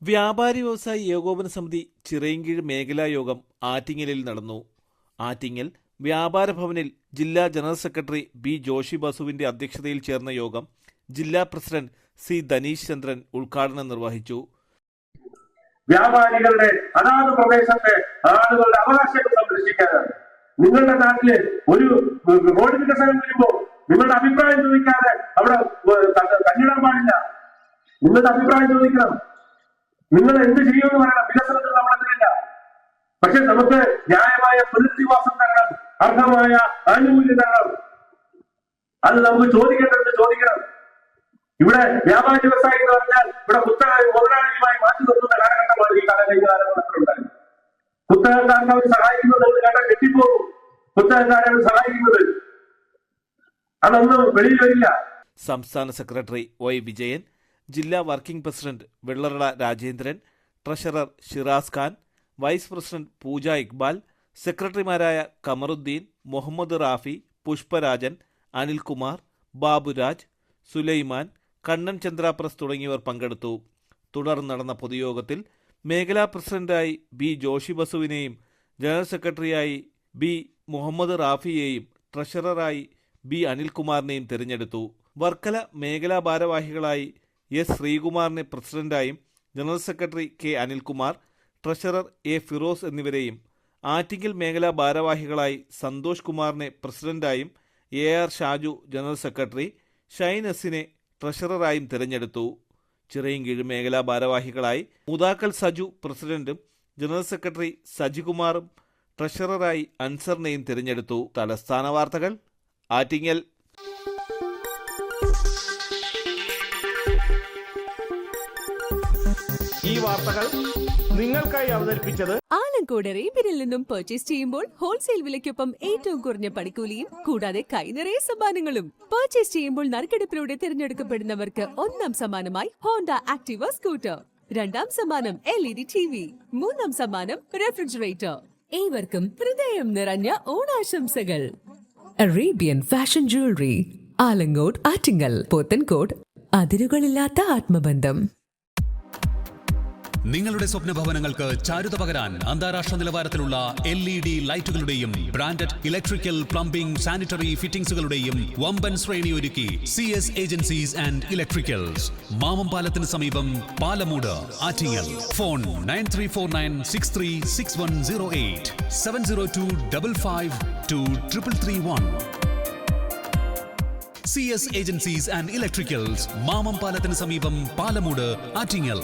വ്യാപാരി വ്യവസായി ഏകോപന സമിതി ചിറയിൻകീഴ് മേഖലാ യോഗം ആറ്റിങ്ങലിൽ നടന്നു. ആറ്റിങ്ങൽ വ്യാപാര ഭവനിൽ ജില്ലാ ജനറൽ സെക്രട്ടറി ബി ജോഷി ബസുവിന്റെ അധ്യക്ഷതയിൽ ചേർന്ന യോഗം ജില്ലാ പ്രസിഡന്റ് സി ധനീഷ് ചന്ദ്രൻ ഉദ്ഘാടനം നിർവഹിച്ചു. വ്യാപാരികളുടെ അതാത് പ്രദേശത്തെ ആളുകളുടെ അവകാശങ്ങൾ സംരക്ഷിക്കാനാണ്. നിങ്ങളുടെ നാട്ടില് ഒരു റോഡ് വികസനം വരുമ്പോ നിങ്ങളുടെ അഭിപ്രായം ചോദിക്കാതെ അവിടെ തന്നിടാൻ പാടില്ല. നിങ്ങളുടെ അഭിപ്രായം ചോദിക്കണം. നിങ്ങൾ എന്ത് ചെയ്യുമെന്ന് പറയണം. വികസനത്തിൽ നമ്മളെതിരില്ല. പക്ഷെ നമുക്ക് ന്യായമായ പുനരധിവാസം തരണം, അർഹമായ ആനുകൂല്യം തരണം. അത് നമുക്ക് ചോദിക്കേണ്ടത് ചോദിക്കണം. ഇവിടെ വ്യാപാരി വ്യവസായി എന്ന് പറഞ്ഞാൽ ഇവിടെ മുതലാളിയുമായി മാറ്റി നിർത്തുന്ന കാലഘട്ടമാണ് ഈ കാലഘട്ടത്തിലുണ്ടായത്. കുത്തകക്കാർക്ക് അവർ സഹായിക്കുന്നത് നമ്മൾ കേട്ടാൽ കെട്ടിപ്പോകും. കുത്തകക്കാരെ അവർ സഹായിക്കുന്നത് അതൊന്നും വെളിയിൽ വരില്ല. സംസ്ഥാന സെക്രട്ടറി ഒ വിജയൻ, ജില്ലാ working president Vellarada Rajendran, treasurer Shiraz Khan, vice president Pooja Iqbal, സെക്രട്ടറിമാരായ കമറുദ്ദീൻ, മുഹമ്മദ് റാഫി, പുഷ്പരാജൻ, അനിൽകുമാർ, ബാബുരാജ്, സുലൈമാൻ, കണ്ണൻ ചന്ദ്രാപ്രസ് തുടങ്ങിയവർ പങ്കെടുത്തു. തുടർന്ന് നടന്ന പൊതുയോഗത്തിൽ മേഖലാ പ്രസിഡന്റായി ബി ജോഷി ബസുവിനെയും ജനറൽ സെക്രട്ടറിയായി ബി മുഹമ്മദ് റാഫിയെയും ട്രഷററായി ബി അനിൽകുമാറിനെയും തിരഞ്ഞെടുത്തു. വർക്കല മേഖലാ ഭാരവാഹികളായി എസ് ശ്രീകുമാറിനെ പ്രസിഡന്റായും general secretary K Anilkumar, treasurer A Firoz എന്നിവരെയും, ആറ്റിങ്ങൽ മേഖലാ ഭാരവാഹികളായി സന്തോഷ് കുമാറിനെ പ്രസിഡന്റായും A R Shaju general secretary, Shine എസിനെ ട്രഷററായും തിരഞ്ഞെടുത്തു. ചിറയിൻകീഴ് മേഖലാ ഭാരവാഹികളായി മുതാക്കൽ സജു പ്രസിഡന്റും ജനറൽ സെക്രട്ടറി സജികുമാറും ട്രഷററായി അൻസറിനെയും തിരഞ്ഞെടുത്തു. തലസ്ഥാന വാർത്തകൾ ആറ്റിങ്ങൽ. ഈ വാർത്തകൾ നിങ്ങൾക്കായി അവതരിപ്പിച്ചത് ആലങ്കോട് റേബിനിൽ നിന്നും പർച്ചേസ് ചെയ്യുമ്പോൾ ഹോൾസെയിൽ വിലയ്ക്കൊപ്പം ഏറ്റവും കുറഞ്ഞ പണിക്കൂലിയും കൂടാതെ കൈനിറയെ സമ്മാനങ്ങളും. പർച്ചേസ് ചെയ്യുമ്പോൾ നറുക്കെടുപ്പിലൂടെ തിരഞ്ഞെടുക്കപ്പെടുന്നവർക്ക് ഒന്നാം സമ്മാനമായി ഹോണ്ട ആക്ടിവ സ്കൂട്ടർ, രണ്ടാം സമ്മാനം LED TV, മൂന്നാം സമ്മാനം റെഫ്രിജറേറ്റർ. ഏവർക്കും ഹൃദയം നിറഞ്ഞ ഓണാശംസകൾ. Arabian fashion jewellery, Alamcode, Attingal, Pothencode. അതിരുകളില്ലാത്ത ആത്മബന്ധം. നിങ്ങളുടെ സ്വപ്ന ഭവനങ്ങൾക്ക് ചാരുത പകരാൻ അന്താരാഷ്ട്ര നിലവാരത്തിലുള്ള LED ലൈറ്റുകളുടെയും ബ്രാൻഡഡ് ഇലക്ട്രിക്കൽ, പ്ലംബിംഗ്, സാനിറ്ററി ഫിറ്റിംഗ്സുകളുടെയും വമ്പൻ ശ്രേണി ഒരുക്കി CS agencies and electricals. Mamam പാലത്തിന് സമീപം, Palamoodu, Attingal. Phone 9349636108 702552331. CS agencies and electricals, Mamam പാലത്തിന് സമീപം, പാലമൂട്, ആറ്റിങ്ങൽ.